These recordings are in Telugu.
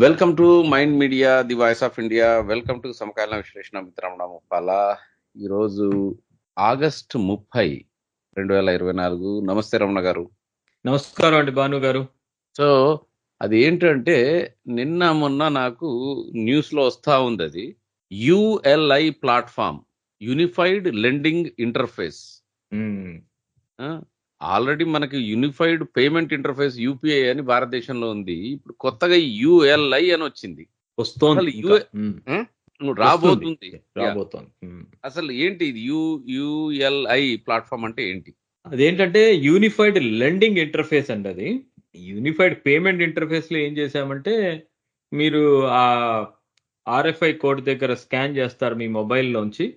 Welcome to mind media the voice of India. Welcome to సమకాలీన విశ్లేషణ మిత్రమణ ముప్పాల. ఈరోజు ఆగస్టు 30, 2024. నమస్తే రమణ గారు. నమస్కారం అండి భాను గారు. సో అది ఏంటంటే నిన్న మొన్న నాకు న్యూస్ లో వస్తా ఉంది, అది ULI platform, unified lending interface. Already మనకి యూనిఫైడ్ పేమెంట్ ఇంటర్ఫేస్ యూపీఐ అని భారతదేశంలో ఉంది. ఇప్పుడు కొత్తగా యుఎల్ఐ అని వచ్చింది, రాబోతుంది. అసలు ఏంటి ఇది యుఎల్ఐ ప్లాట్ఫామ్ అంటే ఏంటి? అదేంటంటే యూనిఫైడ్ లెండింగ్ ఇంటర్ఫేస్ అండి. అది యూనిఫైడ్ పేమెంట్ ఇంటర్ఫేస్ లో ఏం చేశామంటే, మీరు ఆ ఆర్ఎఫ్ఐ కోడ్ దగ్గర స్కాన్ చేస్తారు మీ మొబైల్లోంచి.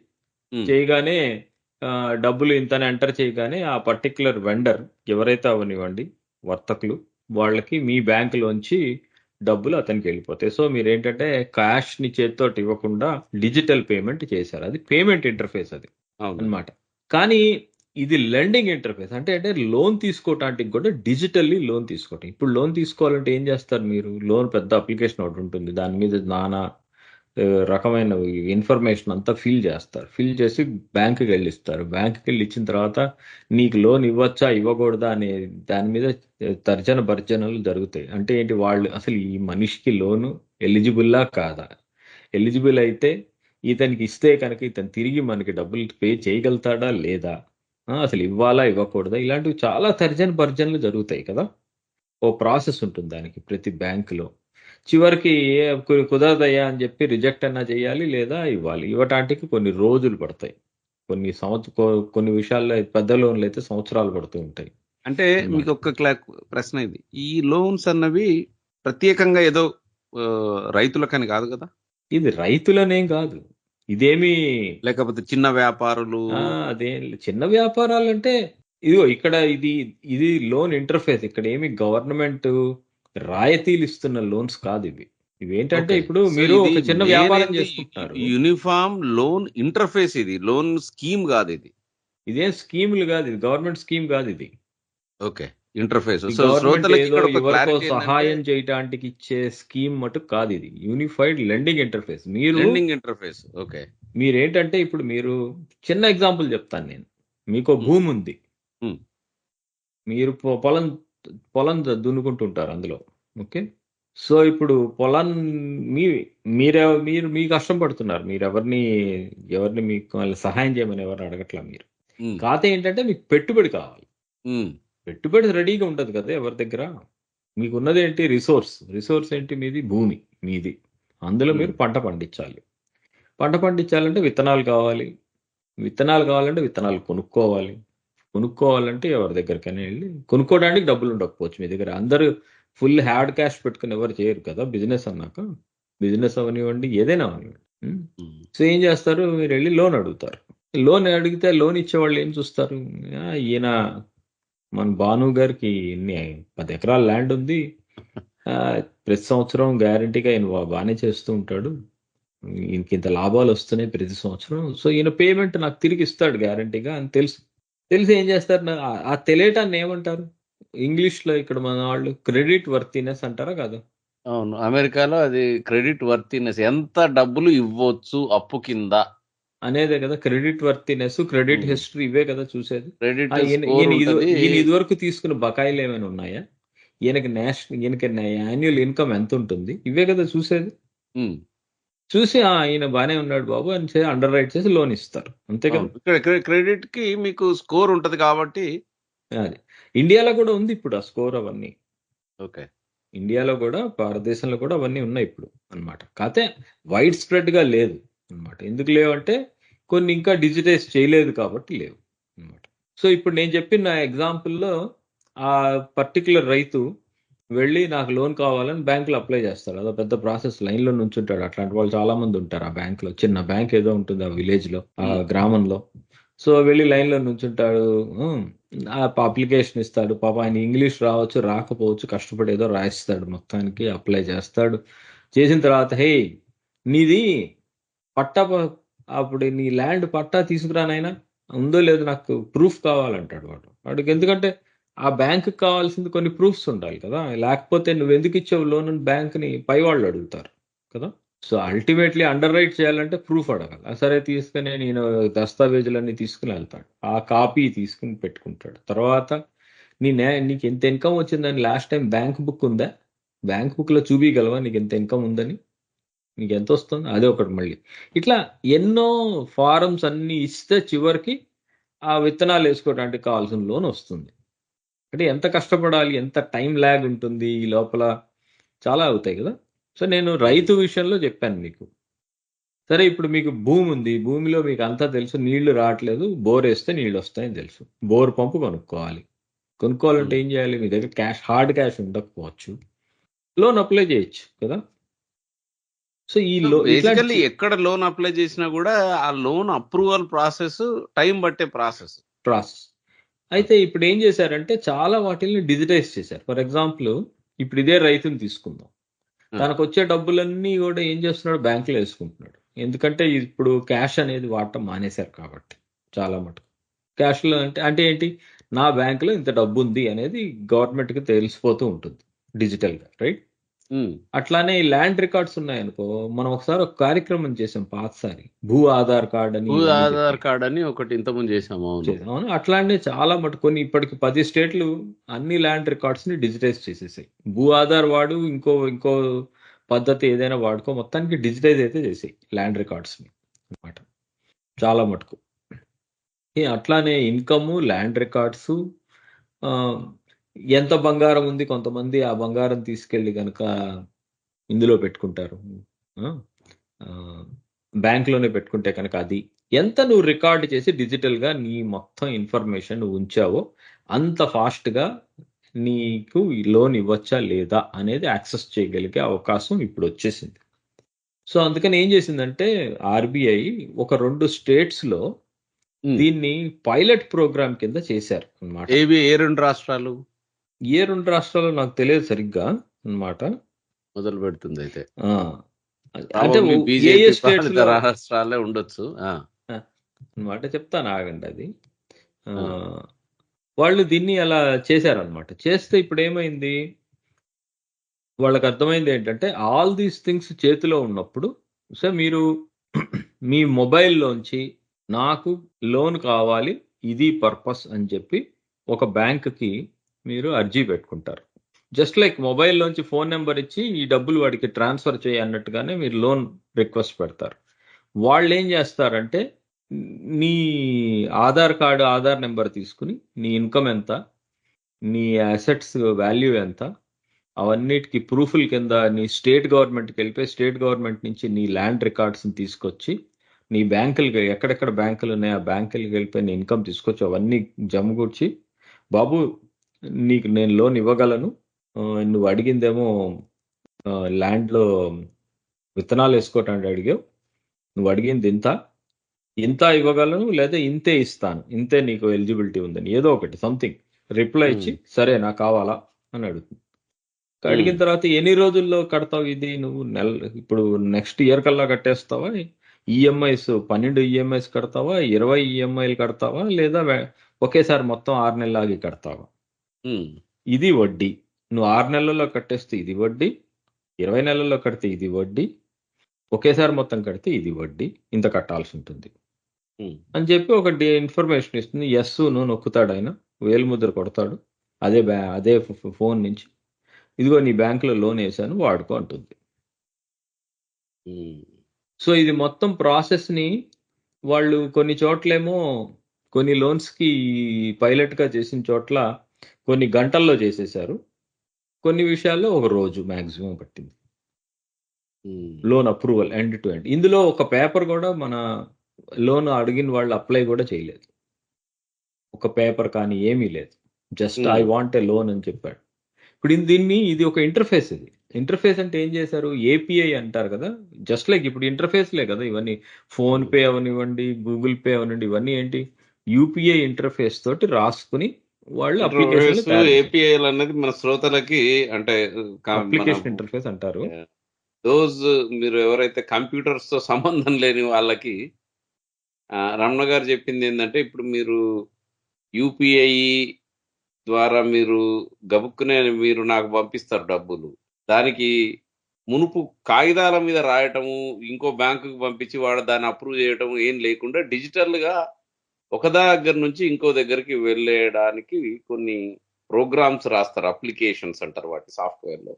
చేయగానే డబ్బులు ఇంతని ఎంటర్ చేయగానే ఆ పర్టికులర్ వెండర్ ఎవరైతే అవనివ్వండి, వర్తకులు, వాళ్ళకి మీ బ్యాంకులోంచి డబ్బులు అతనికి వెళ్ళిపోతాయి. సో మీరు ఏంటంటే క్యాష్ ని చేతితో ఇవ్వకుండా డిజిటల్ పేమెంట్ చేశారు. అది పేమెంట్ ఇంటర్ఫేస్ అది అన్నమాట. కానీ ఇది లెండింగ్ ఇంటర్ఫేస్ అంటే లోన్ తీసుకోవటానికి కూడా డిజిటల్లీ లోన్ తీసుకోవటం. ఇప్పుడు లోన్ తీసుకోవాలంటే ఏం చేస్తారు మీరు? లోన్ పెద్ద అప్లికేషన్ ఒకటి ఉంటుంది, దాని మీద నానా రకమైన ఇన్ఫర్మేషన్ అంతా ఫిల్ చేస్తారు. ఫిల్ చేసి బ్యాంకుకి వెళ్ళిస్తారు. బ్యాంకుకి వెళ్ళి ఇచ్చిన తర్వాత నీకు లోన్ ఇవ్వచ్చా ఇవ్వకూడదా అనే దాని మీద తర్జన భర్జనలు జరుగుతాయి. అంటే ఏంటి, వాళ్ళు అసలు ఈ మనిషికి లోను ఎలిజిబుల్లా కాదా, ఎలిజిబుల్ అయితే ఇతనికి ఇస్తే కనుక ఇతను తిరిగి మనకి డబ్బులు పే చేయగలుగుతాడా లేదా, అసలు ఇవ్వాలా ఇవ్వకూడదా, ఇలాంటివి చాలా తర్జన భర్జనలు జరుగుతాయి కదా. ఓ ప్రాసెస్ ఉంటుంది దానికి ప్రతి బ్యాంకులో. చివరికి కుదరదయ్యా అని చెప్పి రిజెక్ట్ అన్నా చేయాలి, లేదా ఇవ్వాలి. ఇవ్వటానికి కొన్ని రోజులు పడతాయి, కొన్ని విషయాల్లో పెద్ద లోన్లు అయితే సంవత్సరాలు పడుతూ ఉంటాయి. అంటే మీకు ఒక ప్రశ్న, ఇది ఈ లోన్స్ అన్నవి ప్రత్యేకంగా ఏదో రైతులకని కాదు కదా? ఇది రైతులనేం కాదు, ఇదేమి లేకపోతే చిన్న వ్యాపారులు, అదే చిన్న వ్యాపారాలు అంటే ఇదిగో ఇక్కడ ఇది లోన్ ఇంటర్ఫేస్. ఇక్కడ ఏమి గవర్నమెంట్ రాయితీలు ఇస్తున్న లోన్స్ కాదు ఇవి. ఇవేంటంటే ఇప్పుడు మీరు ఒక చిన్న వ్యాపారం చేసుకుంటున్నారు, యూనిఫామ్ లోన్ ఇంటర్ఫేస్. ఇది లోన్ స్కీమ్ కాదు, ఇదేం స్కీములు కాదు, ఇది గవర్నమెంట్ స్కీమ్ కాదు ఇది. ఓకే, ఇంటర్ఫేస్ సహాయం చేయడానికి ఇచ్చే స్కీమ్ మటుకు కాదు ఇది. Unified lending interface. ఓకే, మీరేంటంటే ఇప్పుడు మీరు చిన్న ఎగ్జాంపుల్ చెప్తాను నేను. మీకు భూమి ఉంది, మీరు పొలం దున్నుకుంటుంటారు అందులో. ఓకే, సో ఇప్పుడు పొలం మీరు మీ కష్టం పడుతున్నారు. మీరు ఎవరిని మీకు సహాయం చేయమని ఎవరిని అడగట్లా మీరు. కాకపోతే ఏంటంటే మీకు పెట్టుబడి కావాలి. పెట్టుబడి రెడీగా ఉండదు కదా ఎవరి దగ్గర. మీకు ఉన్నది ఏంటి? రిసోర్స్ ఏంటి? మీది భూమి, మీది. అందులో మీరు పంట పండించాలి. పంట పండించాలంటే విత్తనాలు కావాలి. విత్తనాలు కావాలంటే విత్తనాలు కొనుక్కోవాలంటే ఎవరి దగ్గరికైనా వెళ్ళి కొనుక్కోవడానికి డబ్బులు ఉండకపోవచ్చు మీ దగ్గర. అందరూ ఫుల్ హ్యాడ్ క్యాష్ పెట్టుకుని ఎవరు చేయరు కదా బిజినెస్ అన్నాక. బిజినెస్ అవనివ్వండి, ఏదైనా అవనివ్వండి. సో ఏం చేస్తారు, మీరు వెళ్ళి లోన్ అడుగుతారు. లోన్ అడిగితే లోన్ ఇచ్చేవాళ్ళు ఏం చూస్తారు, ఈయన మన భాను గారికి 10 ఎకరాల ల్యాండ్ ఉంది, ప్రతి సంవత్సరం గ్యారంటీగా ఈయన బాగానే చేస్తూ ఉంటాడు, ఈయనకి ఇంత లాభాలు వస్తున్నాయి ప్రతి సంవత్సరం, సో ఈయన పేమెంట్ నాకు తిరిగి ఇస్తాడు గ్యారంటీగా అని తెలిసి ఏం చేస్తారు, ఆ తెలియటాన్ని ఏమంటారు ఇంగ్లీష్ లో? ఇక్కడ మన వాళ్ళు క్రెడిట్ వర్తినెస్ అంటారా కాదు? అవును, అమెరికాలో అది క్రెడిట్ వర్తినెస్. ఎంత డబ్బులు ఇవ్వచ్చు అప్పు కింద అనేదే కదా క్రెడిట్ వర్తినెస్, క్రెడిట్ హిస్టరీ, ఇవే కదా చూసేది. ఈయన ఇదివరకు తీసుకున్న బకాయిలు ఏమైనా ఉన్నాయా, ఈయనకి యాన్యువల్ ఇన్కమ్ ఎంత ఉంటుంది, ఇవే కదా చూసేది. చూసి ఈయన బానే ఉన్నాడు బాబు అని అండర్ రైట్ చేసి లోన్ ఇస్తారు, అంతే కదా. క్రెడిట్ కి మీకు స్కోర్ ఉంటది కాబట్టి. అది ఇండియాలో కూడా ఉంది ఇప్పుడు ఆ స్కోర్ అవన్నీ. ఓకే, ఇండియాలో కూడా, భారతదేశంలో కూడా అవన్నీ ఉన్నాయి ఇప్పుడు అన్నమాట. కాకపోతే వైడ్ స్ప్రెడ్ గా లేదు అన్నమాట. ఎందుకు లేవంటే కొన్ని ఇంకా డిజిటైజ్ చేయలేదు కాబట్టి లేవు అన్నమాట. సో ఇప్పుడు నేను చెప్పిన ఎగ్జాంపుల్లో ఆ పర్టికులర్ రైతు వెళ్ళి నాకు లోన్ కావాలని బ్యాంకులో అప్లై చేస్తాడు. అదో పెద్ద ప్రాసెస్, లైన్లో నుంచుంటాడు. అట్లాంటి వాళ్ళు చాలా మంది ఉంటారు ఆ బ్యాంకులో. చిన్న బ్యాంక్ ఏదో ఉంటుంది ఆ విలేజ్ లో, ఆ గ్రామంలో. సో వెళ్ళి లైన్లో నుంచుంటాడు, అప్లికేషన్ ఇస్తాడు. పాప ఆయన ఇంగ్లీష్ రావచ్చు రాకపోవచ్చు, కష్టపడి ఏదో రాయిస్తాడు, మొత్తానికి అప్లై చేస్తాడు. చేసిన తర్వాత హే నీది పట్టా, అప్పుడు నీ ల్యాండ్ పట్టా తీసుకురానైనా ఉందో లేదో నాకు ప్రూఫ్ కావాలంటాడు వాడికి. ఎందుకంటే ఆ బ్యాంక్ కావాల్సింది కొన్ని ప్రూఫ్స్ ఉండాలి కదా, లేకపోతే నువ్వు ఎందుకు ఇచ్చావు లోన్ అని బ్యాంక్ని పై వాళ్ళు అడుగుతారు కదా. సో అల్టిమేట్లీ అండర్ రైట్ చేయాలంటే ప్రూఫ్ అడగాలి. సరే తీసుకుని నేను దస్తావేజులన్నీ తీసుకుని వెళ్తాడు, ఆ కాపీ తీసుకుని పెట్టుకుంటాడు. తర్వాత నీకు ఎంత ఇన్కమ్ వచ్చిందని లాస్ట్ టైం బ్యాంక్ బుక్ ఉందా, బ్యాంక్ బుక్లో చూపించగలవా నీకు ఎంత ఇన్కమ్ ఉందని, నీకు ఎంత వస్తుంది, అదే ఒకటి. మళ్ళీ ఇట్లా ఎన్నో ఫారమ్స్ అన్ని ఇస్తే చివరికి ఆ విత్తనాలు వేసుకోవడానికి కావాల్సిన లోన్ వస్తుంది. అంటే ఎంత కష్టపడాలి, ఎంత టైం ల్యాగ్ ఉంటుంది ఈ లోపల, చాలా అవుతాయి కదా. సో నేను రైతు విషయంలో చెప్పాను మీకు. సరే ఇప్పుడు మీకు భూమి ఉంది, భూమిలో మీకు అంతా తెలుసు, నీళ్లు రావట్లేదు, బోర్ వేస్తే నీళ్ళు వస్తాయని తెలుసు, బోర్ పంపు కొనుక్కోవాలి. కొనుక్కోవాలంటే ఏం చేయాలి, మీ దగ్గర క్యాష్, హార్డ్ క్యాష్ ఉండకపోవచ్చు, లోన్ అప్లై చేయొచ్చు కదా. సో ఈ బేసికల్లీ ఎక్కడ లోన్ అప్లై చేసినా కూడా ఆ లోన్ అప్రూవల్ ప్రాసెస్ టైం పట్టే ప్రాసెస్. అయితే ఇప్పుడు ఏం చేశారంటే చాలా వాటిని డిజిటైజ్ చేశారు. ఫర్ ఎగ్జాంపుల్ ఇప్పుడు ఇదే రైతుని తీసుకుందాం, తనకు వచ్చే డబ్బులన్నీ కూడా ఏం చేస్తున్నాడు, బ్యాంకులో వేసుకుంటున్నాడు. ఎందుకంటే ఇప్పుడు క్యాష్ అనేది వాడటం మానేశారు కాబట్టి చాలా మటుకు. క్యాష్లో అంటే అంటే ఏంటి, నా బ్యాంకులో ఇంత డబ్బు ఉంది అనేది గవర్నమెంట్కి తెలిసిపోతూ ఉంటుంది డిజిటల్గా, రైట్. అట్లానే ఈ ల్యాండ్ రికార్డ్స్ ఉన్నాయనుకో, మనం ఒకసారి ఒక కార్యక్రమం చేసాం పాతసారి, భూ ఆధార్ కార్డ్ అని, ఆధార్ కార్డ్ అని ఒకటి ఇంతకుముందు చేసాము. అవును, అట్లాంటి చాలా మటు కొన్ని ఇప్పటికి 10 స్టేట్లు అన్ని ల్యాండ్ రికార్డ్స్ ని డిజిటైజ్ చేసేసాయి. భూ ఆధార్ వాడు ఇంకో పద్ధతి ఏదైనా వాడుకో, మొత్తానికి డిజిటైజ్ అయితే చేసాయి ల్యాండ్ రికార్డ్స్ ని అనమాట చాలా మటుకు. అట్లానే ఇన్కమ్, ల్యాండ్ రికార్డ్స్, ఎంత బంగారం ఉంది, కొంతమంది ఆ బంగారం తీసుకెళ్ళి కనుక ఇందులో పెట్టుకుంటారు, బ్యాంక్లోనే పెట్టుకుంటే కనుక అది ఎంత నువ్వు రికార్డ్ చేసి డిజిటల్గా నీ మొత్తం ఇన్ఫర్మేషన్ నువ్వు ఉంచావో అంత ఫాస్ట్గా నీకు ఈ లోన్ ఇవ్వచ్చా లేదా అనేది యాక్సెస్ చేయగలిగే అవకాశం ఇప్పుడు వచ్చేసింది. సో అందుకని ఏం చేసిందంటే ఆర్బీఐ ఒక 2 స్టేట్స్లో దీన్ని పైలట్ ప్రోగ్రామ్ కింద చేశారు అన్నమాట. ఏ 2 రాష్ట్రాలు? ఏ 2 రాష్ట్రాలు నాకు తెలియదు సరిగ్గా అన్నమాట. మొదలు పెడుతుంది అయితే అంటే ఏ స్టేట్స్ రాష్ట్రాలే ఉండొచ్చు అన్నమాట. చెప్తాను ఆగండి. అది వాళ్ళు దీన్ని అలా చేశారనమాట. చేస్తే ఇప్పుడు ఏమైంది, వాళ్ళకి అర్థమైంది ఏంటంటే ఆల్ దీస్ థింగ్స్ చేతిలో ఉన్నప్పుడు, సో మీరు మీ మొబైల్లోంచి నాకు లోన్ కావాలి, ఇది పర్పస్ అని చెప్పి ఒక బ్యాంక్కి మీరు అర్జీ పెట్టుకుంటారు. జస్ట్ లైక్ మొబైల్లోంచి ఫోన్ నెంబర్ ఇచ్చి ఈ డబ్బులు వాడికి ట్రాన్స్ఫర్ చేయ అన్నట్టుగానే మీరు లోన్ రిక్వెస్ట్ పెడతారు. వాళ్ళు ఏం చేస్తారంటే నీ ఆధార్ నెంబర్ తీసుకుని నీ ఇన్కమ్ ఎంత, నీ అసెట్స్ వాల్యూ ఎంత, అవన్నిటికీ ప్రూఫ్ల కింద నీ స్టేట్ గవర్నమెంట్కి వెళ్ళిపోయి స్టేట్ గవర్నమెంట్ నుంచి నీ ల్యాండ్ రికార్డ్స్ని తీసుకొచ్చి నీ బ్యాంకులకి, ఎక్కడెక్కడ బ్యాంకులు ఉన్నాయో ఆ బ్యాంకులకి వెళ్ళిపోయి నీ ఇన్కమ్ తీసుకొచ్చి అవన్నీ జమగూర్చి, బాబు నీకు నేను లోన్ ఇవ్వగలను, నువ్వు అడిగిందేమో ల్యాండ్లో విత్తనాలు వేసుకోవటానికి అడిగావు, నువ్వు అడిగింది ఇంత ఇవ్వగలను, లేదా ఇంతే ఇస్తాను, ఇంతే నీకు ఎలిజిబిలిటీ ఉందని ఏదో ఒకటి సంథింగ్ రిప్లై ఇచ్చి సరే నాకు కావాలా అని అడుగుతుంది. అడిగిన తర్వాత ఎన్ని రోజుల్లో కడతావు ఇది, నువ్వు ఇప్పుడు నెక్స్ట్ ఇయర్ కల్లా కట్టేస్తావా, ఈఎంఐస్ 12 ఈఎంఐస్ కడతావా, 20 ఈఎంఐలు కడతావా, లేదా ఒకేసారి మొత్తం 6 నెలలు ఆగి కడతావా, ఇది వడ్డీ, నువ్వు 6 నెలల్లో కట్టేస్తే ఇది వడ్డీ, 20 నెలల్లో కడితే ఇది వడ్డీ, ఒకేసారి మొత్తం కడితే ఇది వడ్డీ, ఇంత కట్టాల్సి ఉంటుంది అని చెప్పి ఒక ఇన్ఫర్మేషన్ ఇస్తుంది. ఎస్ నో నొక్కుతాడు, ఆయన వేలుముద్ర కొడతాడు, అదే ఫోన్ నుంచి, ఇదిగో నీ బ్యాంకులో లోన్ వేసాను వాడుకో అంటుంది. సో ఇది మొత్తం ప్రాసెస్ని వాళ్ళు కొన్ని చోట్లేమో కొన్ని లోన్స్కి పైలట్గా చేసిన చోట్ల కొన్ని గంటల్లో చేసేసారు, కొన్ని విషయాల్లో ఒక రోజు మ్యాక్సిమం పట్టింది loan approval end to end. ఇందులో ఒక పేపర్ కూడా మన లోన్ అడిగిన వాళ్ళు అప్లై కూడా చేయలేదు, ఒక పేపర్ కానీ ఏమీ లేదు, just I want a loan అని చెప్పాడు. ఇప్పుడు ఇది ఒక ఇంటర్ఫేస్. ఇది ఇంటర్ఫేస్ అంటే ఏం చేశారు, ఏపీఐ అంటారు కదా, జస్ట్ లైక్ ఇప్పుడు ఇంటర్ఫేస్లే కదా ఇవన్నీ, ఫోన్ పే అవనివ్వండి, గూగుల్ పే అవనివ్వండి, ఇవన్నీ ఏంటి యూపీఐ ఇంటర్ఫేస్ తోటి రాసుకుని వాళ్ళు అప్లికేషన్. ఏపీఐ అనేది మన శ్రోతలకి అంటే అప్లికేషన్ ఇంటర్ఫేస్ అంటారు. మీరు ఎవరైతే కంప్యూటర్స్ తో సంబంధం లేని వాళ్ళకి రమణ గారు చెప్పింది ఏంటంటే, ఇప్పుడు మీరు యూపీఐ ద్వారా మీరు గబుక్కునే మీరు నాకు పంపిస్తారు డబ్బులు. దానికి మునుపు కాగితాల మీద రాయటము, ఇంకో బ్యాంకుకి పంపించి వాడు దాన్ని అప్రూవ్ చేయటం ఏం లేకుండా డిజిటల్‌గా ఒక దగ్గర నుంచి ఇంకో దగ్గరికి వెళ్ళేయడానికి కొన్ని ప్రోగ్రామ్స్ రాస్తారు. అప్లికేషన్స్ అంటారు వాటి సాఫ్ట్‌వేర్‌లో.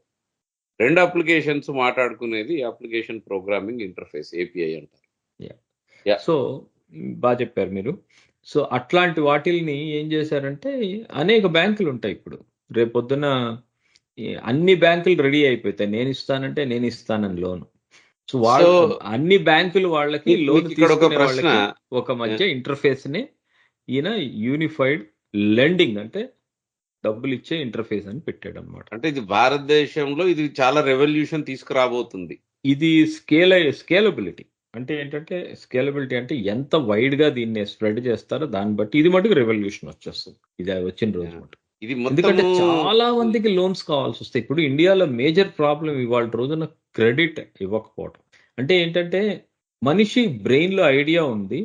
2 అప్లికేషన్స్ మాట్లాడుకునేది అప్లికేషన్ ప్రోగ్రామింగ్ ఇంటర్ఫేస్ ఏపీఐ అంటారు. యాహ్! యాహ్! సో, చెప్పారు మీరు. సో, అట్లాంటి వాటిల్ని ఏం చేశారంటే అనేక బ్యాంకులుంటాయి ఇప్పుడు. రేపొద్దున అన్ని బ్యాంకులు రెడీ అయిపోతాయి. నేనిస్తానని లోన్. సో, సో, అన్ని బ్యాంకులు వాళ్ళకి లోన్ మీకిక్కడ ఒక తీసుకునే ప్రశ్న. వాళ్ళకి ఒక మధ్య ఇంటర్ఫేస్‌ని ఈయన యూనిఫైడ్ లెండింగ్ అంటే డబ్బులిచ్చే ఇంటర్ఫేస్ అని పెట్టాడన్నమాట. అంటే ఇది భారతదేశంలో ఇది చాలా రెవల్యూషన్ తీసుకురాబోతుంది. ఇది స్కేలబిలిటీ. అంటే ఏంటంటే స్కేలబిలిటీ అంటే ఎంత వైడ్‌గా దీన్ని స్ప్రెడ్ చేస్తారో దాన్ని బట్టి ఇది మటుకు రెవల్యూషన్ వచ్చేస్తుంది. ఇది వచ్చిన రోజు యాహ్! మటుకు. ఇది ఎందుకంటే మొత్తము చాలా మందికి లోన్స్ కావాల్సొస్తాయి. ఇప్పుడు ఇండియాలో మేజర్ ప్రాబ్లమ్ ఇవాల్టి రోజున క్రెడిట్ ఇవ్వకపోవటం. అంటే ఏంటంటే మనిషి బ్రెయిన్‌లో ఐడియా ఉంది.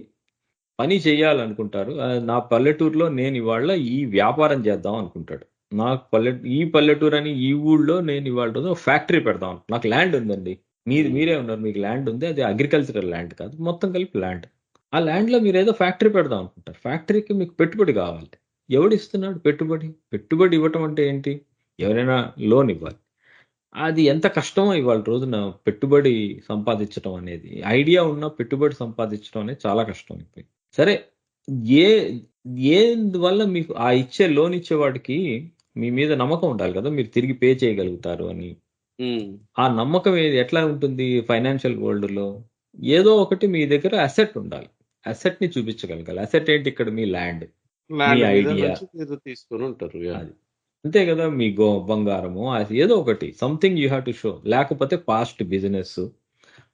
పని చేయాలనుకుంటారు. నా పల్లెటూరులో నేను ఇవాళ ఈ వ్యాపారం చేద్దాం అనుకుంటాడు. నాకు ఈ పల్లెటూరని ఈ ఊళ్ళో నేను ఇవాళ రోజు ఒక ఫ్యాక్టరీ పెడదాం. నాకు ల్యాండ్ ఉందండి. మీరే ఉన్నారు. మీకు ల్యాండ్ ఉంది. అది అగ్రికల్చరల్ ల్యాండ్ కాదు. మొత్తం కలిపి ల్యాండ్. ఆ ల్యాండ్‌లో మీరేదో ఫ్యాక్టరీ పెడదాం అనుకుంటారు. ఫ్యాక్టరీకి మీకు పెట్టుబడి కావాలి. ఎవడిస్తున్నాడు పెట్టుబడి? పెట్టుబడి ఇవ్వటం అంటే ఏంటి? ఎవరైనా లోన్ ఇవ్వాలి. అది ఎంత కష్టమో ఇవాళ రోజున పెట్టుబడి సంపాదించటం అనేది. ఐడియా ఉన్న పెట్టుబడి సంపాదించడం అనేది చాలా కష్టం అయిపోయింది. సరే ఏ వల్ల మీకు ఆ లోన్ ఇచ్చేవాడికి మీ మీద నమ్మకం ఉండాలి కదా! మీరు తిరిగి పే చేయగలుగుతారు అని. హ్మ్. ఆ నమ్మకం ఎట్లా ఉంటుంది ఫైనాన్షియల్ వరల్డ్‌లో? ఏదో ఒకటి మీ దగ్గర అసెట్ ఉండాలి. అసెట్‌ని చూపించగలగాలి. అసెట్ ఏంటి ఇక్కడ మీ ల్యాండ్, మీ ల్యాండ్ మీద ఐడియా. నుంచి మీరు తీసుకొని ఉంటారు. యాహ్! అది. అంతే కదా! మీ బంగారమో అది ఏదో ఒకటి something you have to show. లేకపోతే పాస్ట్ బిజినెస్,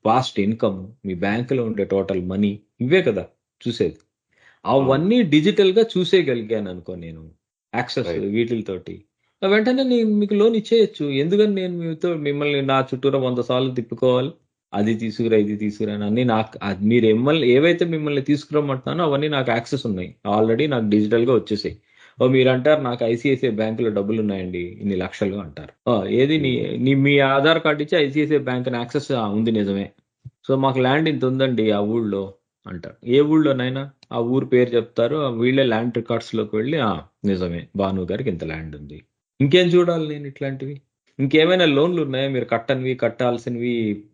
పాస్ట్ ఇన్‌కమ్, మీ బ్యాంక్‌లో ఉండే టోటల్ మనీ ఇవే కదా చూసేది. అవును. అవన్నీ డిజిటల్‌గా చూసేయగలిగాననుకో నేను. Access right. వీటిలతోటి. వెంటనే నేను మీకు లోన్ ఇచ్చేయొచ్చు. ఎందుకని నేను మిమ్మల్ని నా చుట్టూరా 100 సార్లు తిప్పుకోవాలి. అది తీసుకురా, ఇది తీసుకురా అని అన్నీ నాకు మీరు ఏవైతే మిమ్మల్ని తీసుకురమ్మంటున్నానో అవన్నీ నాకు యాక్సెస్ ఉన్నాయి. ఆల్రెడీ నాకు డిజిటల్‌గా వచ్చేసాయి. మీరంటారు నాకు ఐసీఐసీఐ బ్యాంక్‌లో డబ్బులున్నాయండి. ఇన్ని లక్షలు అంటారు. ఏది హ్మ్. మీ ఆధార్ కార్డ్ ఇచ్చి ఐసీఐసీఐ బ్యాంక్ యాక్సెస్ ఉంది నిజమే. సో మాకు ల్యాండ్ ఇంత ఉందండి ఆ ఊళ్ళో అంటారు. ఏ ఊళ్ళోనైనా ఆ ఊరు పేరు చెప్తారు. వీళ్ళే ల్యాండ్ రికార్డ్స్‌లోకి వెళ్ళి నిజమే భాను గారికి ఇంత ల్యాండ్ ఉంది. ఇంకేం చూడాలి నేను ఇట్లాంటివి? ఇంకేమైనా లోన్‌లు ఉన్నాయా మీరు కట్టనివి, కట్టాల్సినవి,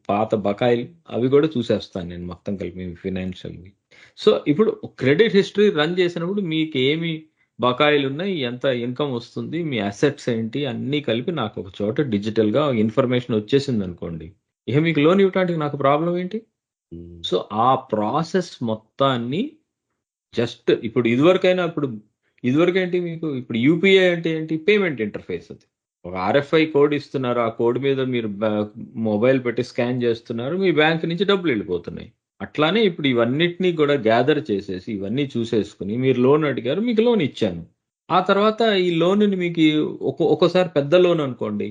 పాత బకాయిలు అవి కూడా చూసేస్తాను నేను మొత్తం కలిపి మీ ఫైనాన్షియల్‌వి. సో ఇప్పుడు క్రెడిట్ హిస్టరీ రన్ చేసినప్పుడు మీకేమి బకాయిలున్నాయి, ఎంత ఇన్‌కమ్ వస్తుంది, మీ అసెట్స్ ఏంటి అన్నీ కలిపి నాకు ఒక చోట డిజిటల్‌గా ఇన్ఫర్మేషన్ వచ్చేసిందనుకోండి. ఇక మీకు లోన్ ఇవ్వటానికి నాకు ప్రాబ్లమ్ ఏంటి? హ్మ్. సో, ఆ ప్రాసెస్ మొత్తాన్ని ఇప్పుడు ఇదివరకేంటి మీకు ఇప్పుడు యూపీఐ అంటే ఏంటి? పేమెంట్ ఇంటర్‌ఫేస్ అది. ఒక ఆర్ఎఫ్ఐ కోడ్ ఇస్తున్నారు. ఆ కోడ్ మీద మీరు మొబైల్ పెట్టి స్కాన్ చేస్తున్నారు. మీ బ్యాంక్ నుంచి డబ్బులెళ్ళిపోతున్నాయి. అట్లానే ఇప్పుడు ఇవన్నిటిని కూడా గ్యాదర్ చేసేసి, ఇవన్నీ చూసేసుకొని మీరు లోన్ అడిగారు. మీకు లోన్ ఇచ్చాను. ఆ తర్వాత ఈ లోన్‌ని మీకు ఒక్కోసారి పెద్ద లోన్ అనుకోండి.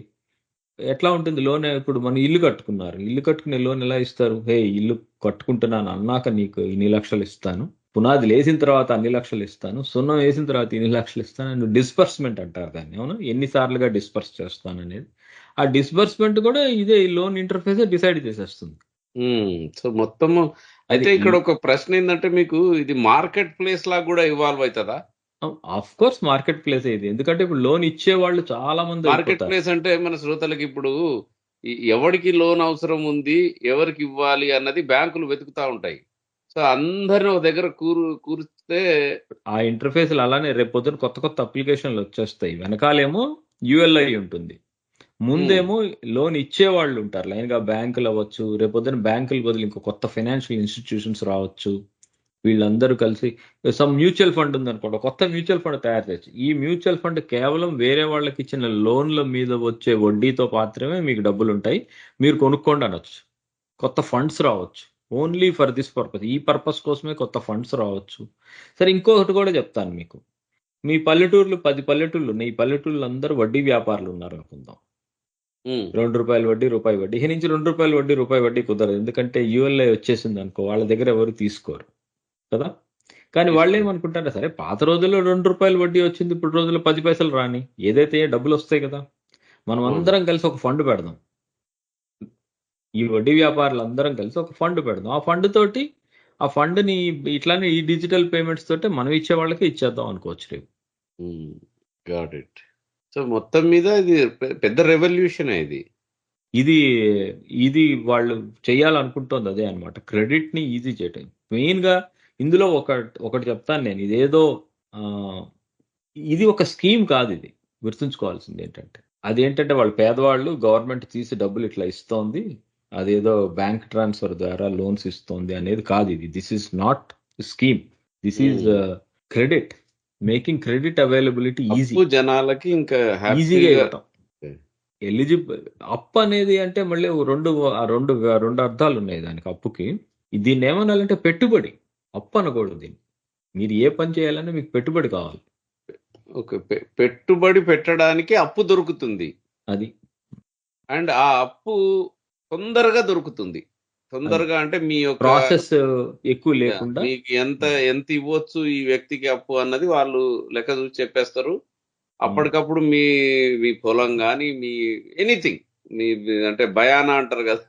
ఎట్లా ఉంటుంది లోన్ ఇప్పుడు మనం ఇల్లు కట్టుకున్నారు. ఇల్లు కట్టుకునే లోన్ ఎలా ఇస్తారు? ఇల్లు కట్టుకుంటున్నాను అన్నాక నీకు ఇన్ని లక్షలు ఇస్తాను. పునాదులేసిన తర్వాత అన్ని లక్షలు ఇస్తాను. సున్నం వేసిన తర్వాత ఇన్ని లక్షలు ఇస్తాను అని డిస్బర్స్‌మెంట్ అంటారు దాన్ని. అవునా? ఎన్ని సార్లుగా డిస్బర్స్ చేస్తాననేది. ఆ డిస్బర్స్‌మెంట్ కూడా ఇదే ఈ లోన్ ఇంటర్‌ఫేసే డిసైడ్ చేసేస్తుంది. హ్మ్. సో, మొత్తము అది అయితే ఇక్కడ ఒక ప్రశ్న ఏందంటే మీకు ఇది మార్కెట్ ప్లేస్ లాగా గూడా ఇవాల్వ్ అయితదా? ఆఫ్‌కోర్స్ మార్కెట్ ప్లేసే ఇది. ఎందుకంటే ఇప్పుడు లోన్ ఇచ్చేవాళ్ళు చాలా మంది మార్కెట్ అయిపోతారు. ప్లేస్ అంటే మన శ్రోతలకి ఇప్పుడు ఎవడికి లోన్ అవసరం ఉంది, ఎవరికి ఇవ్వాలి అన్నది బ్యాంకులు వెతుకుతా ఉంటాయి. సో, అందరిని ఒక దగ్గర కూరిస్తే ఆ ఇంటర్‌ఫేస్‌లు అలానే రేపొద్దున కొత్త కొత్త అప్లికేషన్‌లు వచ్చేస్తాయి. వెనకాలేమో యూఎల్ఐ ఉంటుంది. హ్మ్. ముందేమో లోన్ ఇచ్చేవాళ్ళు ఉంటారు. లైన్‌గా బ్యాంకులు అవ్వచ్చు. రేపొద్దున బ్యాంకుల బదులు ఇంకో కొత్త ఫైనాన్షియల్ ఇన్‌స్టిట్యూషన్స్ రావచ్చు. వీళ్ళందరూ కలిసి మ్యూచువల్ ఫండ్ ఉందనుకోండి. కొత్త మ్యూచువల్ ఫండ్ తయారు చేయొచ్చు. ఈ మ్యూచువల్ ఫండ్ కేవలం వేరే వాళ్ళకి ఇచ్చిన లోన్‌ల మీద వచ్చే వడ్డీతో మాత్రమే మీకు డబ్బులుంటాయి. మీరు కొనుక్కోండి అనొచ్చు. కొత్త ఫండ్స్ రావచ్చు. Only for this purpose. ఈ పర్పస్ కోసమే కొత్త ఫండ్స్ రావచ్చు. సరే ఇంకొకటి కూడా చెప్తాను మీకు. మీ పల్లెటూర్లు 10 పల్లెటూర్లున్నాయి. ఈ పల్లెటూర్లో అందరూ వడ్డీ వ్యాపారులు ఉన్నారనుకుందాం. హ్మ్. రూ. 2 వడ్డీ, రూపాయి వడ్డీ. ఇక నుంచి రూ. 2 వడ్డీ, రూపాయి వడ్డీ కుదరదు. ఎందుకంటే యూఎల్ఐ వచ్చేసిందనుకో వాళ్ళ దగ్గర ఎవరు తీసుకోరు. కదా! కానీ వాళ్ళు ఏమనుకుంటారా, సరే పాత రోజుల్లో ₹2 వడ్డీ వచ్చింది, ఇప్పుడు రోజుల్లో 10 పైసలు రాని, ఏదైతే డబ్బులు వస్తాయి కదా, మనం అవును. అందరం కలిసి ఒక ఫండ్ పెడదాం, ఈ వడ్డీ వ్యాపారులు అందరం కలిసి ఒక ఫండ్ పెడదాం, ఆ ఫండ్ తోటి ఆ ఫండ్ ని ఇట్లానే ఈ డిజిటల్ పేమెంట్స్ తోటి మనం ఇచ్చే వాళ్ళకి ఇచ్చేద్దాం అనుకోవచ్చు రేపు. Got it. సో మొత్తం మీద ఇది పెద్ద రెవల్యూషన్ ఇది. ఇది ఇది వాళ్ళు చేయాలనుకుంటోంది అదే అన్నమాట, క్రెడిట్ ని ఈజీ చేయటం. మెయిన్ గా ఇందులో ఒకటి చెప్తాను నేను, ఇదేదో ఆ, ఇది ఒక స్కీమ్ కాదు, ఇది గుర్తుంచుకోవాల్సింది ఏంటంటే, అదేంటంటే వాళ్ళు పేదవాళ్ళు, గవర్నమెంట్ తీసి డబ్బులు ఇట్లా ఇస్తోంది, అదేదో బ్యాంక్ ట్రాన్స్ఫర్ ద్వారా లోన్స్ ఇస్తోంది అనేది కాదు ఇది. This is not scheme, this is credit, making credit availability easy, అప్పు జనాలకి ఇంకా ఈజీగా హ్యాపీగా. ఇవ్వటం. ఎలిజిబుల్ అప్పు అనేది అంటే మళ్ళీ రెండు అర్థాలు ఉన్నాయి దానికి, అప్పుకి. దీన్ని ఏమనాలంటే పెట్టుబడి, అప్పు అనకూడదు దీన్ని. మీరు ఏ పని చేయాలన్నా మీకు పెట్టుబడి కావాలి, ఓకే, పెట్టుబడి పెట్టడానికి అప్పు దొరుకుతుంది, అది అండ్ ఆ అప్పు తొందరగా దొరుకుతుంది. తొందరగా అంటే మీ యొక్క ప్రాసెస్ ఎక్కువ లేకుండా. మీకు ఎంత ఇవ్వచ్చు ఈ వ్యక్తికి అప్పు అన్నది వాళ్ళు లెక్క చూసి చెప్పేస్తారు. అప్పటికప్పుడు మీ పొలం కానీ మీ ఎనీథింగ్, మీ అంటే భయానా అంటారు కదా,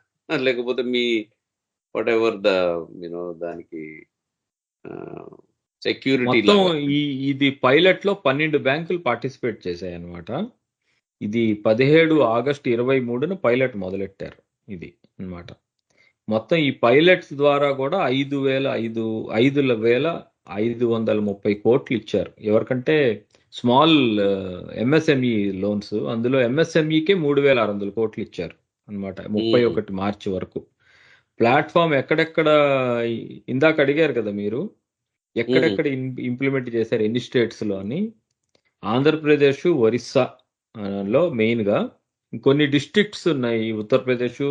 లేకపోతే మీ వాట్ ఎవర్ దానికి సెక్యూరిటీ మొత్తం లాగా. ఇది పైలట్ లో 12 బ్యాంకులు పార్టిసిపేట్ చేశాయి అన్నమాట. ఇది 17 ఆగస్టు 23న పైలట్ మొదలెట్టారు ఇది అన్నమాట. మొత్తం ఈ పైలట్స్ ద్వారా కూడా 5,530 కోట్లు ఇచ్చారు. ఎవరికంటే స్మాల్ ఎంఎస్ఎంఈ లోన్స్, అందులో ఎంఎస్ఎంఈకే 3,600 కోట్లు ఇచ్చారు అన్నమాట 31 మార్చి వరకు. ప్లాట్ఫామ్ ఎక్కడెక్కడ, ఇందాక అడిగారు కదా మీరు, ఎక్కడెక్కడ ఇంప్లిమెంట్ చేశారు ఎన్ని స్టేట్స్ లో అని. ఆంధ్రప్రదేశ్, ఒరిస్సా లో మెయిన్ గా, కొన్ని డిస్ట్రిక్ట్స్ ఉన్నాయి, ఉత్తరప్రదేశ్,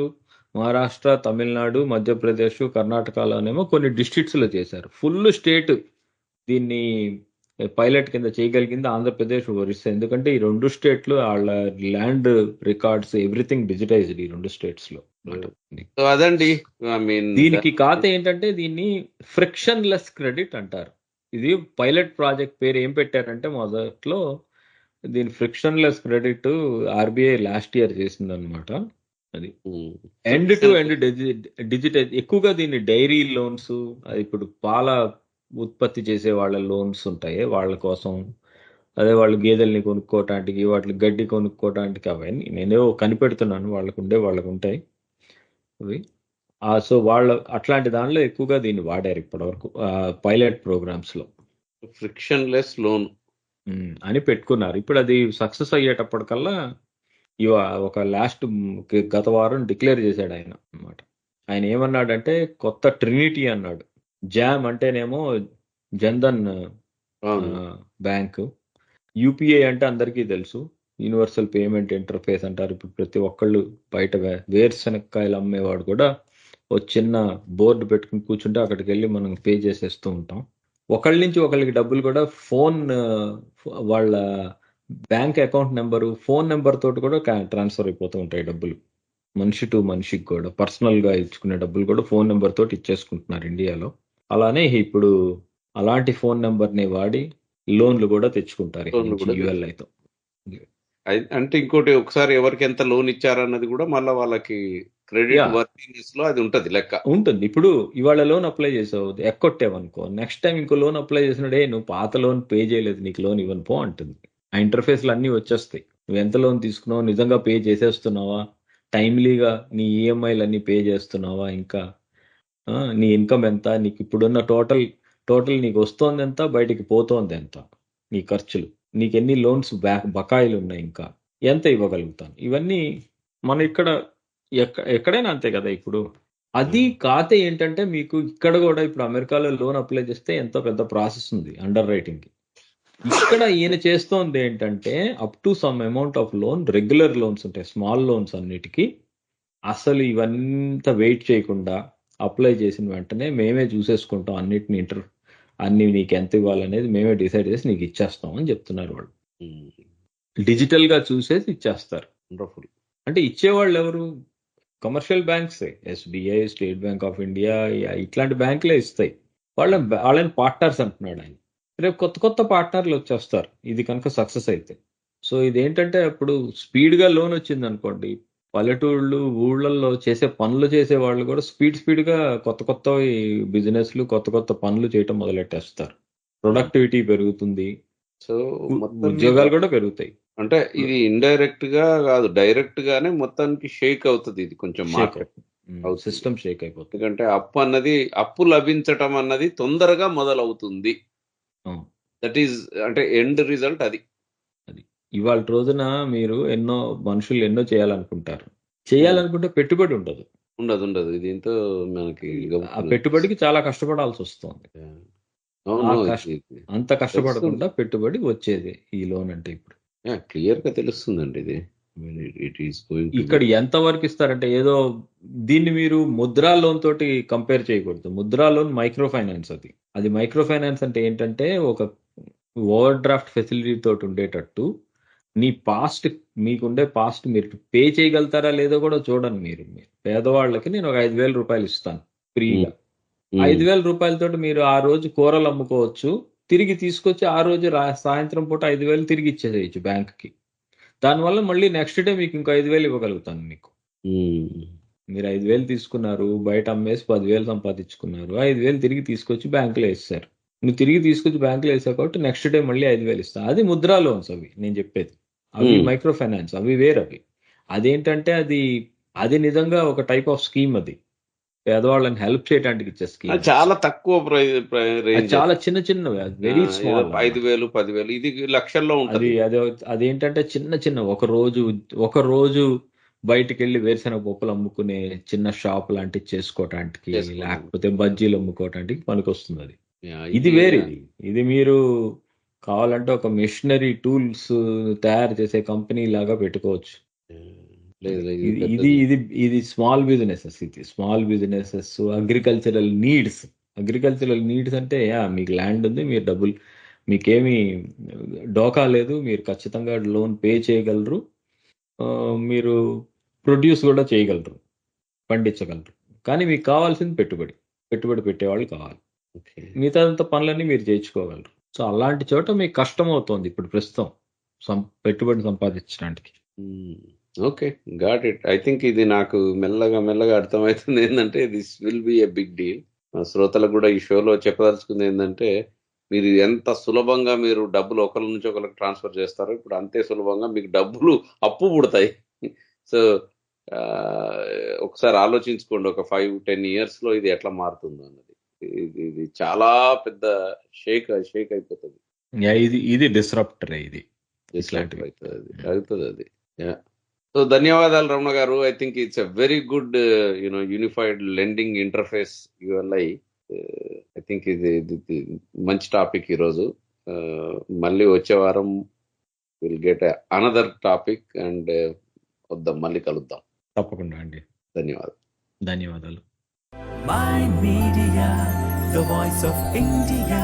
మహారాష్ట్ర, తమిళనాడు, మధ్యప్రదేశ్, కర్ణాటకలోనేమో కొన్ని డిస్ట్రిక్ట్స్ లో చేశారు. ఫుల్ స్టేట్ దీన్ని పైలట్ కింద చేయగలిగింది ఆంధ్రప్రదేశ్, ఒరిస్సా. ఎందుకంటే ఈ రెండు స్టేట్లు వాళ్ళ ల్యాండ్ రికార్డ్స్ ఎవ్రీథింగ్ డిజిటైజ్డ్ ఈ రెండు స్టేట్స్ లో. సో అదండి, ఐ మీన్ దీనికి ఖాతా ఏంటంటే దీన్ని ఫ్రిక్షన్ లెస్ క్రెడిట్ అంటారు. ఇది పైలట్ ప్రాజెక్ట్ పేరు ఏం పెట్టారంటే, మొదట్లో దీని friction less credit RBI last year చేసింది అనమాట. అది ఎండ్ టు ఎండ్ డిజిటల్. ఎక్కువగా దీన్ని డైరీ లోన్స్, ఇప్పుడు పాల ఉత్పత్తి చేసే వాళ్ళ లోన్స్ ఉంటాయి వాళ్ళ కోసం, అదే వాళ్ళు గేదెల్ని కొనుక్కోవటానికి, వాటికి గడ్డి కొనుక్కోవటానికి, అవన్నీ నేనే కనిపెడుతున్నాను, వాళ్ళకు ఉంటాయి అవి. సో వాళ్ళు అట్లాంటి దానిలో ఎక్కువగా దీన్ని వాడారు ఇప్పటివరకు పైలట్ ప్రోగ్రామ్స్ లో. ఫ్రిక్షన్ లెస్ లోన్ అని పెట్టుకున్నారు. ఇప్పుడు అది సక్సెస్ అయ్యేటప్పటికల్లా ఒక గత వారం డిక్లేర్ చేశాడు ఆయన అన్నమాట. ఆయన ఏమన్నాడంటే కొత్త ట్రినిటీ అన్నాడు. జామ్ అంటేనేమో జన్ధన్ బ్యాంక్, యూపీఐ అంటే అందరికీ తెలుసు, యూనివర్సల్ పేమెంట్ ఇంటర్ఫేస్ అంటారు. ఇప్పుడు ప్రతి ఒక్కళ్ళు బయట వేరుశనక్కాయలు అమ్మేవాడు కూడా ఒక చిన్న బోర్డు పెట్టుకుని కూర్చుంటే అక్కడికి వెళ్ళి మనం పే చేసేస్తూ ఉంటాం. ఒకళ్ళ నుంచి ఒకళ్ళకి డబ్బులు కూడా వాళ్ళ bank account number, phone number తోటి కూడా ట్రాన్స్ఫర్ అయిపోతూ ఉంటాయి డబ్బులు. మనిషి టు మనిషికి కూడా పర్సనల్ గా ఇచ్చుకునే డబ్బులు కూడా ఫోన్ నెంబర్ తోటి ఇచ్చేసుకుంటున్నారు ఇండియాలో. అలానే ఇప్పుడు అలాంటి ఫోన్ నెంబర్ ని వాడి లోన్లు కూడా తెచ్చుకుంటారు యూఎల్ఐతో. అంటే ఇంకోటి, ఒకసారి ఎవరికి ఎంత లోన్ ఇచ్చారన్నది కూడా మళ్ళీ వాళ్ళకి క్రెడిట్ వర్తింగ్నెస్ లో అది ఉంటది, లెక్క ఉంటుంది. ఇప్పుడు ఇవాళ లోన్ అప్లై చేసావు, ఎక్కొట్టావనుకో, నెక్స్ట్ టైం ఇంకో లోన్ అప్లై చేసినడే నువ్వు పాత లోన్ పే చేయలేదు, నీకు లోన్ ఇవ్వను పో అంటుంది. ఆ ఇంటర్ఫేస్లు అన్నీ వచ్చేస్తాయి. నువ్వు ఎంత లోన్ తీసుకున్నావు, నిజంగా పే చేసేస్తున్నావా, టైమ్లీగా నీ ఈఎంఐలు అన్ని పే చేస్తున్నావా, ఇంకా నీ ఇన్కమ్ ఎంత, నీకు ఇప్పుడున్న టోటల్ నీకు వస్తోంది ఎంత, బయటికి పోతోంది ఎంత, నీ ఖర్చులు, నీకు ఎన్ని లోన్స్ బకాయిలు ఉన్నాయి, ఇంకా ఎంత ఇవ్వగలుగుతాను, ఇవన్నీ మన ఎక్కడైనా అంతే కదా. ఇప్పుడు అది ఖాతా ఏంటంటే మీకు ఇక్కడ కూడా, ఇప్పుడు అమెరికాలో లోన్ అప్లై చేస్తే ఎంతో పెద్ద ప్రాసెస్ ఉంది అండర్ రైటింగ్ కి. ఇక్కడ ఈయన చేస్తోంది ఏంటంటే up to some amount of loan, regular loans ఉంటాయి, స్మాల్ లోన్స్ అన్నిటికీ అసలు ఇవంతా వెయిట్ చేయకుండా అప్లై చేసిన వెంటనే మేమే చూసేసుకుంటాం అన్నిటిని, అన్ని నీకు ఎంత ఇవ్వాలనేది మేమే డిసైడ్ చేసి నీకు ఇచ్చేస్తాం అని చెప్తున్నారు వాళ్ళు. డిజిటల్ గా చూసేసి ఇచ్చేస్తారు. వండర్ఫుల్. అంటే ఇచ్చేవాళ్ళు ఎవరు? Commercial banks, SBI, state bank of India, ఇట్లాంటి బ్యాంకులే ఇస్తాయి. వాళ్ళని పార్ట్నర్స్ అంటున్నాడు ఆయన. రేపు కొత్త కొత్త పార్ట్నర్లు వచ్చేస్తారు ఇది కనుక సక్సెస్ అయితే. సో ఇదేంటంటే అప్పుడు స్పీడ్గా లోన్ వచ్చింది అనుకోండి, పల్లెటూళ్ళు ఊళ్ళల్లో పనులు చేసే వాళ్ళు కూడా స్పీడ్గా కొత్త కొత్త బిజినెస్లు కొత్త కొత్త పనులు చేయటం మొదలెట్టేస్తారు. ప్రొడక్టివిటీ పెరుగుతుంది, సో మొత్తం మీద ఉద్యోగాలు కూడా పెరుగుతాయి. అంటే ఇది ఇండైరెక్ట్ గా కాదు, డైరెక్ట్ గానే మొత్తానికి షేక్ అవుతుంది ఇది కొంచెం మార్కెట్. సిస్టమ్ షేక్ అయిపోతుంది. ఎందుకంటే అప్పు లభించటం అన్నది తొందరగా మొదలవుతుంది. దట్ ఈస్ అంటే ఎండ్ రిజల్ట్ అది. ఇవాళ రోజున మీరు మనుషులు ఎన్నో చేయాలనుకుంటే పెట్టుబడి ఉండదు. ఉండదు దీంతో మనకి ఆ పెట్టుబడికి చాలా కష్టపడాల్సి వస్తుంది. అంత కష్టపడకుండా పెట్టుబడి వచ్చేది ఈ లోన్ అంటే ఇప్పుడు క్లియర్ గా తెలుస్తుందండి ఇది. ఇక్కడ ఎంత వరకు ఇస్తారంటే ఏదో దీన్ని మీరు ముద్రా లోన్ తోటి కంపేర్ చేయకూడదు. Mudra loan micro finance. అది మైక్రో ఫైనాన్స్ అంటే ఏంటంటే ఒక ఓవర్ డ్రాఫ్ట్ ఫెసిలిటీ తోటి ఉండేటట్టు మీకుండే పాస్ట్ మీరు పే చేయగలుగుతారా లేదో కూడా చూడండి. మీరు పేదవాళ్ళకి నేను ఒక 5,000 రూపాయలు ఇస్తాను ఫ్రీగా. 5,000 రూపాయలతోటి మీరు ఆ రోజు కూరలు అమ్ముకోవచ్చు, తిరిగి తీసుకొచ్చి ఆ రోజు సాయంత్రం పూట 5,000 తిరిగి ఇచ్చేసేయచ్చు బ్యాంక్కి. దానివల్ల మళ్ళీ నెక్స్ట్ డే మీకు ఇంకో 5,000 ఇవ్వగలుగుతాను మీకు. మీరు 5,000 తీసుకున్నారు, బయట అమ్మేసి 10,000 సంపాదించుకున్నారు, 5,000 తిరిగి తీసుకొచ్చి బ్యాంకులో వేస్తారు. నువ్వు తిరిగి తీసుకొచ్చి బ్యాంకులో వేసావు కాబట్టి నెక్స్ట్ డే మళ్ళీ 5,000 ఇస్తాను. అది ముద్రా లోన్స్. అవి నేను చెప్పేది అవి మైక్రో ఫైనాన్స్, అవి వేరవి. అదేంటంటే అది నిజంగా ఒక టైప్ ఆఫ్ స్కీమ్. అది పేదవాళ్ళని హెల్ప్ చేయడానికి ఇచ్చే స్కీమ్. చాలా తక్కువ చాలా చిన్నవి, వెరీ స్మాల్. 5,000 10,000 ఇది లక్షల్లో ఉంటుంది. అదేంటంటే చిన్న ఒక రోజు బయటికి వెళ్ళి వేరుశెనగ పప్పులు అమ్ముకునే చిన్న షాప్ లాంటివి చేసుకోవటానికి, లేకపోతే బజ్జీలు అమ్ముకోవటానికి పనికొస్తుంది అది. ఇది వేరే. ఇది మీరు కావాలంటే ఒక మిషనరీ టూల్స్ తయారు చేసే కంపెనీ లాగా పెట్టుకోవచ్చు. ఇది small businesses. Small businesses agricultural needs అంటే మీకు ల్యాండ్ ఉంది, మీరు డబ్బులు, మీకేమీ డోకా లేదు, మీరు ఖచ్చితంగా లోన్ పే చేయగలరు, మీరు ప్రొడ్యూస్ కూడా చేయగలరు, పండించగలరు. కానీ మీకు కావాల్సింది పెట్టుబడి పెట్టేవాళ్ళు కావాలి. మిగతా పనులన్నీ మీరు చేయించుకోగలరు. సో అలాంటి చోట మీకు కష్టం అవుతుంది ఇప్పుడు ప్రస్తుతం పెట్టుబడి సంపాదించడానికి. Okay, got it. I think ఇది నాకు మెల్లగా అర్థమవుతుంది ఏంటంటే this will be a big deal. శ్రోతలకు కూడా ఈ షోలో చెప్పదలుచుకుంది ఏంటంటే మీరు ఎంత సులభంగా మీరు డబ్బులు ఒకరి నుంచి ఒకరికి ట్రాన్స్ఫర్ చేస్తారో ఇప్పుడు అంతే సులభంగా మీకు డబ్బులు అప్పు పుడతాయి. సో ఒకసారి ఆలోచించుకోండి, ఒక 5-10 years లో ఇది ఎట్లా మారుతుందో అన్నది. ఇది చాలా పెద్ద షేక్ అయిపోతుంది. ఇది డిస్రప్టర్, ఇది అవుతుంది అది. సో ధన్యవాదాలు Ramana garu. I think it's a very good unified lending interface ULI. I think ఇది మంచి టాపిక్ ఈరోజు. మళ్ళీ వచ్చే వారం will get another topic and వద్దాం, మళ్ళీ కలుద్దాం. తప్పకుండా అండి. ధన్యవాదాలు. Mind Media, the voice of India.